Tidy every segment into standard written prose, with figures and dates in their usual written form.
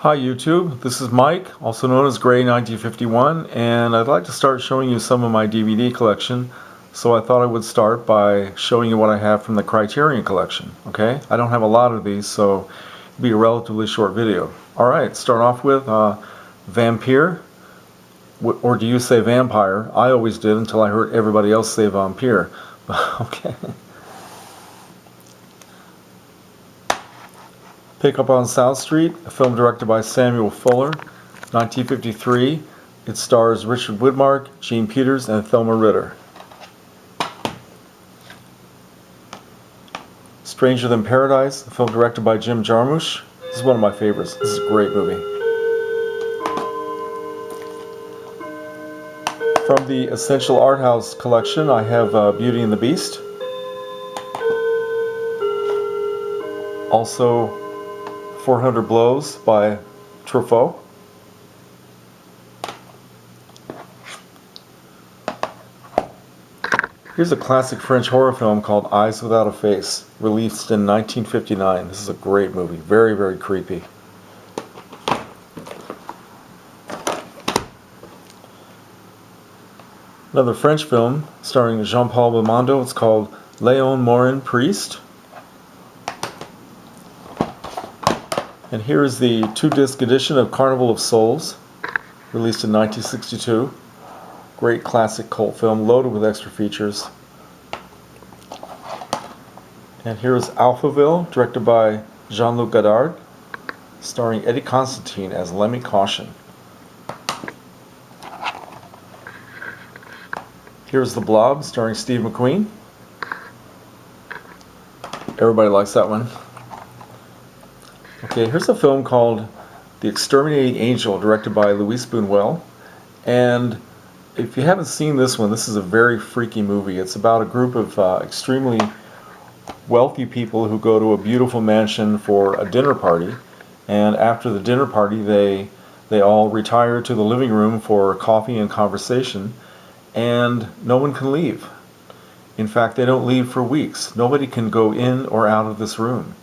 Hi YouTube, this is Mike, also known as Gray1951, and I'd like to start showing you some of my DVD collection. So I thought I would start by showing you what I have from the Criterion collection. Okay, I don't have a lot of these, so it'll be a relatively short video. Alright, start off with Vampire, or do you say Vampire? I always did until I heard everybody else say Vampire. Okay. Pick Up on South Street, a film directed by Samuel Fuller, 1953. It stars Richard Widmark, Jean Peters, and Thelma Ritter. Stranger Than Paradise, a film directed by Jim Jarmusch. This is one of my favorites. This is a great movie. From the Essential Art House collection, I have Beauty and the Beast. Also, 400 Blows by Truffaut. Here's a classic French horror film called Eyes Without a Face, released in 1959. This is a great movie, very, very creepy. Another French film starring Jean-Paul Belmondo. It's called Léon Morin, Priest. And here is the 2-disc edition of Carnival of Souls, released in 1962. Great classic cult film, loaded with extra features. And here is Alphaville, directed by Jean-Luc Godard, starring Eddie Constantine as Lemmy Caution. Here's The Blob, starring Steve McQueen. Everybody likes that one. Okay, here's a film called The Exterminating Angel, directed by Luis Buñuel. And if you haven't seen this one, this is a very freaky movie. It's about a group of extremely wealthy people who go to a beautiful mansion for a dinner party. And after the dinner party, they all retire to the living room for coffee and conversation. And no one can leave. In fact, they don't leave for weeks. Nobody can go in or out of this room.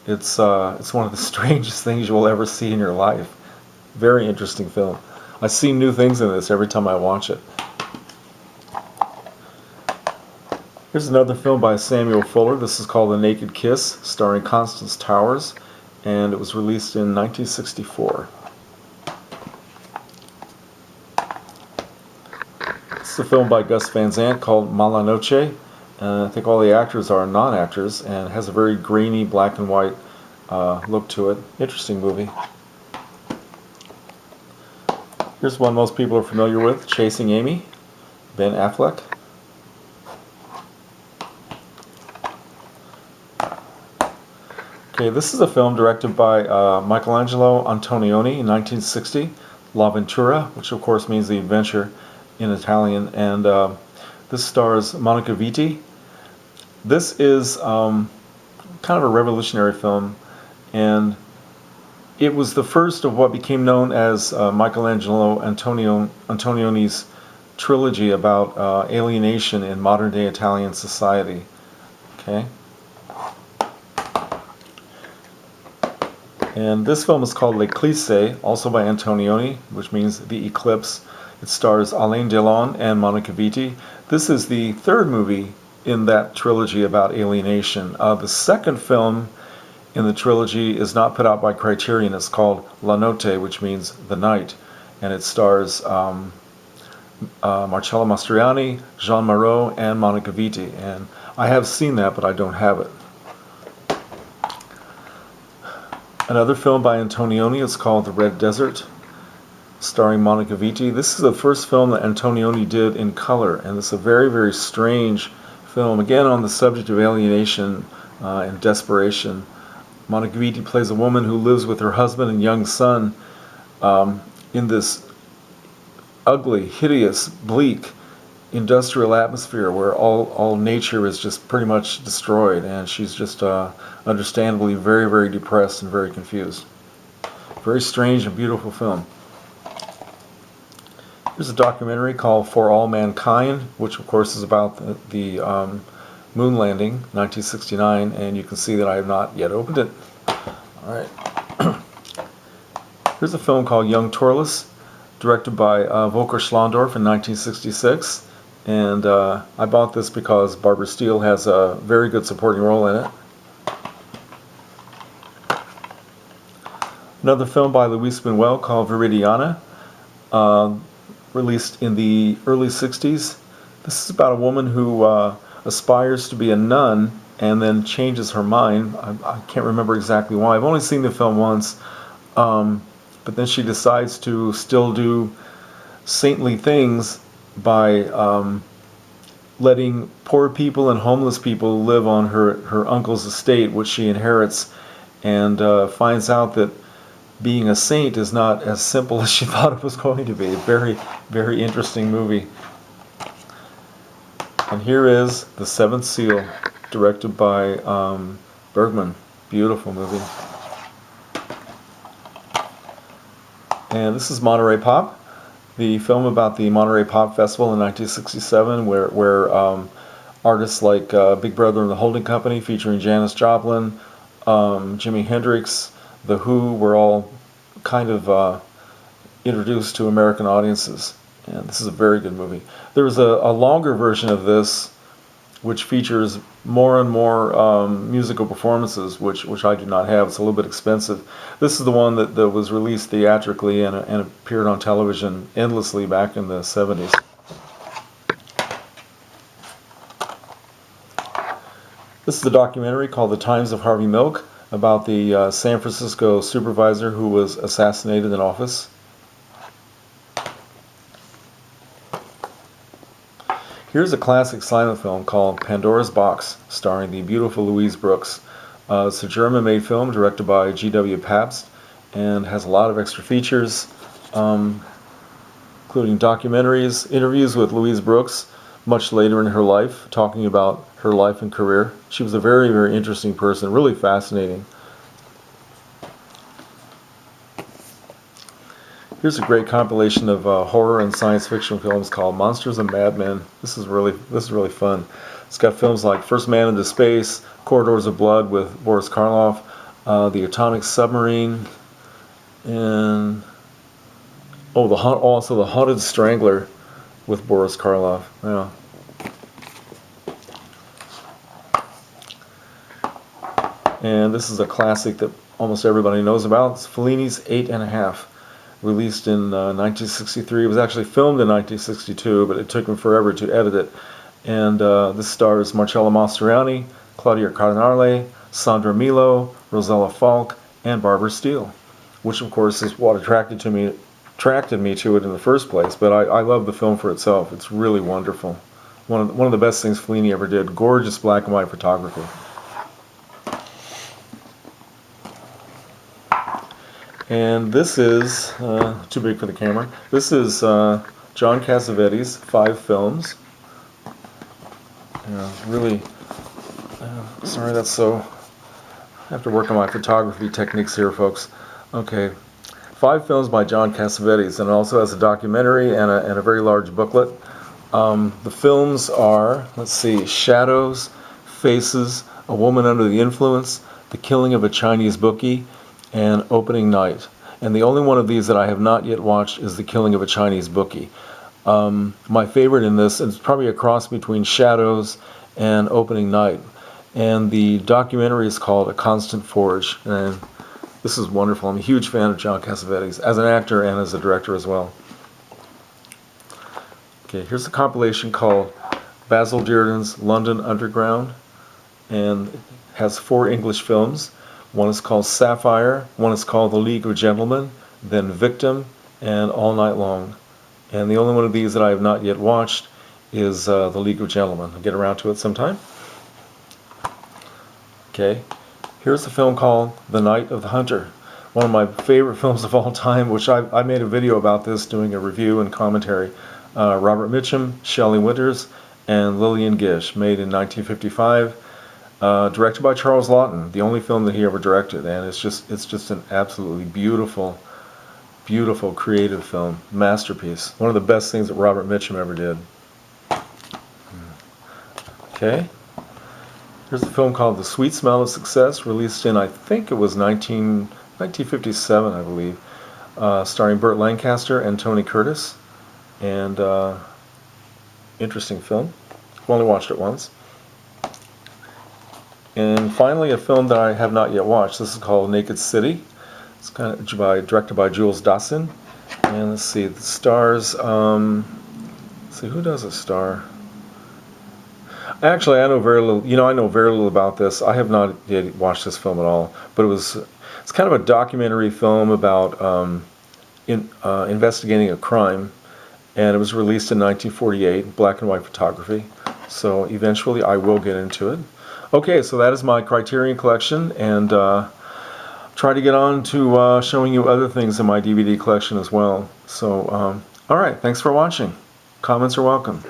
It's one of the strangest things you will ever see in your life. Very interesting film. I see new things in this every time I watch it. Here's another film by Samuel Fuller. This is called The Naked Kiss, starring Constance Towers, and it was released in 1964. This is a film by Gus Van Sant called Mala Noche. I think all the actors are non-actors, and has a very grainy black and white look to it. Interesting movie. Here's one most people are familiar with, Chasing Amy, Ben Affleck. Okay, this is a film directed by Michelangelo Antonioni in 1960, La Ventura, which of course means the adventure in Italian, and this stars Monica Vitti. This is kind of a revolutionary film, and it was the first of what became known as Michelangelo Antonioni's trilogy about alienation in modern-day Italian society. Okay, and this film is called L'Eclisse, also by Antonioni, which means the eclipse. It stars Alain Delon and Monica Vitti. This is the third movie in that trilogy about alienation. The second film in the trilogy is not put out by Criterion. It's called La Notte, which means the night, and it stars Marcello Mastroianni, Jean Moreau, and Monica Vitti. And I have seen that, but I don't have it. Another film by Antonioni is called The Red Desert, starring Monica Vitti. This is the first film that Antonioni did in color, and it's a very, very strange film, again on the subject of alienation and desperation. Monica Vitti plays a woman who lives with her husband and young son in this ugly, hideous, bleak industrial atmosphere where all nature is just pretty much destroyed, and she's just understandably very, very depressed and very confused. Very strange and beautiful film. Here's a documentary called For All Mankind, which of course is about the moon landing, 1969, and you can see that I have not yet opened it. Alright. Here's a film called Young Torless, directed by Volker Schlondorf in 1966. And I bought this because Barbara Steele has a very good supporting role in it. Another film by Louise Buñuel called Viridiana, released in the early 60s. This is about a woman who aspires to be a nun and then changes her mind. I can't remember exactly why. I've only seen the film once, but then she decides to still do saintly things by letting poor people and homeless people live on her uncle's estate, which she inherits, and finds out that being a saint is not as simple as she thought it was going to be. A very, very interesting movie. And here is The Seventh Seal, directed by Bergman. Beautiful movie. And this is Monterey Pop, the film about the Monterey Pop Festival in 1967, where artists like Big Brother and the Holding Company, featuring Janis Joplin, Jimi Hendrix, The Who, were all kind of introduced to American audiences. And this is a very good movie. There's a longer version of this which features more and more musical performances, which I do not have. It's a little bit expensive. This is the one that was released theatrically and appeared on television endlessly back in the 70s. This is a documentary called The Times of Harvey Milk, about the San Francisco supervisor who was assassinated in office. Here's a classic silent film called Pandora's Box, starring the beautiful Louise Brooks. It's a German-made film directed by G.W. Pabst and has a lot of extra features, including documentaries, interviews with Louise Brooks much later in her life, talking about her life and career. She was a very, very interesting person, really fascinating. Here's a great compilation of horror and science fiction films called Monsters and Madmen. This is really fun. It's got films like First Man into Space, Corridors of Blood with Boris Karloff, The Atomic Submarine, and also The Haunted Strangler with Boris Karloff. Yeah. And this is a classic that almost everybody knows about. It's Fellini's 8½, released in 1963. It was actually filmed in 1962, but it took him forever to edit it. And this stars Marcello Mastroianni, Claudia Cardinale, Sandra Milo, Rosella Falk, and Barbara Steele, which of course is what attracted me to it in the first place. But I love the film for itself. It's really wonderful. One of the best things Fellini ever did. Gorgeous black and white photography. And this is, too big for the camera, this is John Cassavetes' 5 films. Really, sorry that's so, I have to work on my photography techniques here, folks. Okay, 5 films by John Cassavetes, and it also has a documentary and a very large booklet. The films are, let's see, Shadows, Faces, A Woman Under the Influence, The Killing of a Chinese Bookie, and Opening Night. And the only one of these that I have not yet watched is The Killing of a Chinese Bookie. My favorite in this is probably a cross between Shadows and Opening Night. And the documentary is called A Constant Forge. And this is wonderful. I'm a huge fan of John Cassavetes as an actor and as a director as well. Okay, here's a compilation called Basil Dearden's London Underground, and it has 4 English films. One is called Sapphire, one is called The League of Gentlemen, then Victim, and All Night Long. And the only one of these that I have not yet watched is The League of Gentlemen. I'll get around to it sometime. Okay, here's a film called The Night of the Hunter. One of my favorite films of all time, which I made a video about this, doing a review and commentary. Robert Mitchum, Shelley Winters, and Lillian Gish, made in 1955. Directed by Charles Laughton, the only film that he ever directed, and it's just an absolutely beautiful, beautiful creative film, masterpiece. One of the best things that Robert Mitchum ever did. Okay, here's a film called The Sweet Smell of Success, released in, I think it was 1957, I believe. starring Burt Lancaster and Tony Curtis. And interesting film. I've only watched it once. And finally, a film that I have not yet watched. This is called Naked City. It's directed by Jules Dassin. And let's see, the stars. Let's see, who does a star? Actually, I know very little. I know very little about this. I have not yet watched this film at all. But it's kind of a documentary film about investigating a crime, and it was released in 1948, black and white photography. So eventually, I will get into it. Okay, so that is my Criterion collection, and try to get on to showing you other things in my DVD collection as well. So, all right, thanks for watching. Comments are welcome.